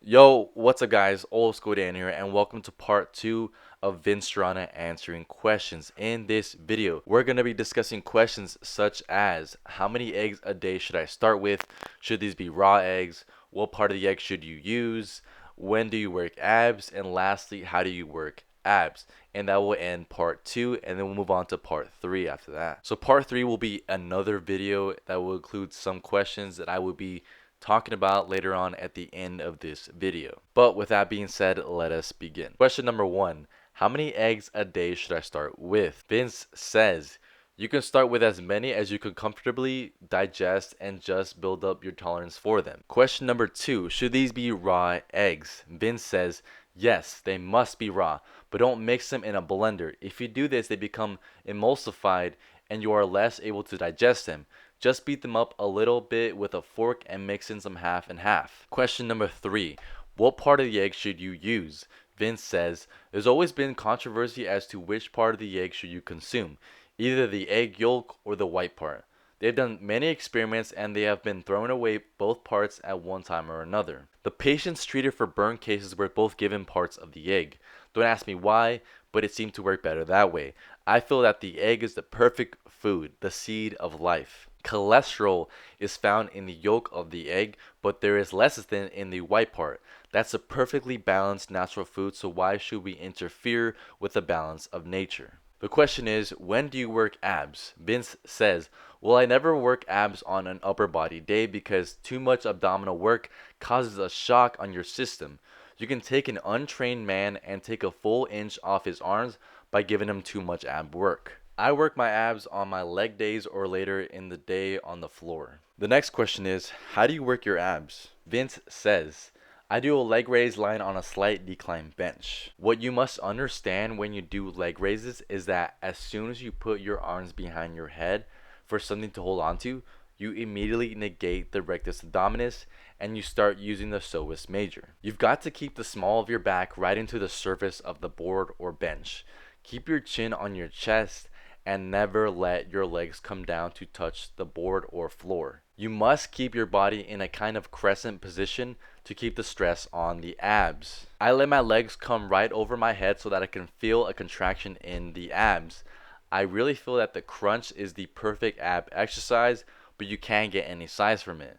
Yo, what's up guys? Old School Dan here and welcome to part 2 of Vince Gironda answering questions. In this video, we're going to be discussing questions such as how many eggs a day should I start with? Should these be raw eggs? What part of the egg should you use? When do you work abs? And lastly, how do you work abs? And that will end part 2 and then we'll move on to part 3 after that. So part 3 will be another video that will include some questions that I will be talking about later on at the end of this video. But with that being said, let us begin. Question number 1. How many eggs a day should I start with? Vince says you can start with as many as you can comfortably digest and just build up your tolerance for them. Question number 2. Should these be raw eggs? Vince says yes, they must be raw, but don't mix them in a blender. If you do this, they become emulsified and you are less able to digest them. Just beat them up a little bit with a fork and mix in some half and half. Question number 3. What part of the egg should you use? Vince says, there's always been controversy as to which part of the egg should you consume, either the egg yolk or the white part. They've done many experiments and they have been throwing away both parts at one time or another. The patients treated for burn cases were both given parts of the egg. Don't ask me why, but it seemed to work better that way. I feel that the egg is the perfect food, the seed of life. Cholesterol is found in the yolk of the egg, but there is lecithin in the white part. That's a perfectly balanced natural food, so why should we interfere with the balance of nature? The question is, when do you work abs? Vince says, well, I never work abs on an upper body day because too much abdominal work causes a shock on your system. You can take an untrained man and take a full inch off his arms by giving him too much ab work. I work my abs on my leg days or later in the day on the floor. The next question is, how do you work your abs? Vince says, I do a leg raise lying on a slight decline bench. What you must understand when you do leg raises is that as soon as you put your arms behind your head for something to hold on to, you immediately negate the rectus abdominis and you start using the psoas major. You've got to keep the small of your back right into the surface of the board or bench. Keep your chin on your chest and never let your legs come down to touch the board or floor. You must keep your body in a kind of crescent position to keep the stress on the abs. I let my legs come right over my head so that I can feel a contraction in the abs. I really feel that the crunch is the perfect ab exercise, but you can't get any size from it.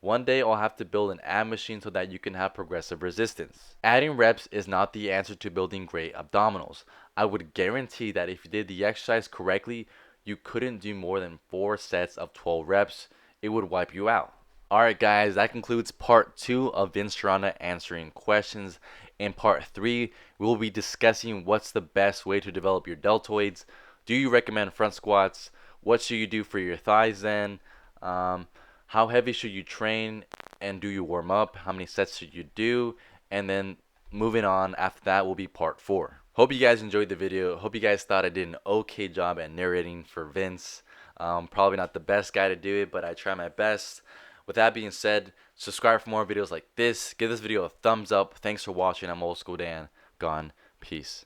One day I'll have to build an ab machine so that you can have progressive resistance. Adding reps is not the answer to building great abdominals. I would guarantee that if you did the exercise correctly, you couldn't do more than 4 sets of 12 reps. It would wipe you out. Alright guys, that concludes part 2 of Vince Gironda answering questions. In part 3, we will be discussing what's the best way to develop your deltoids. Do you recommend front squats? What should you do for your thighs then? How heavy should you train and do you warm up? How many sets should you do? And then moving on after that will be part 4. Hope you guys enjoyed the video. Hope you guys thought I did an okay job at narrating for Vince. Probably not the best guy to do it, but I try my best. With that being said, subscribe for more videos like this. Give this video a thumbs up. Thanks for watching. I'm Old School Dan. Gone. Peace.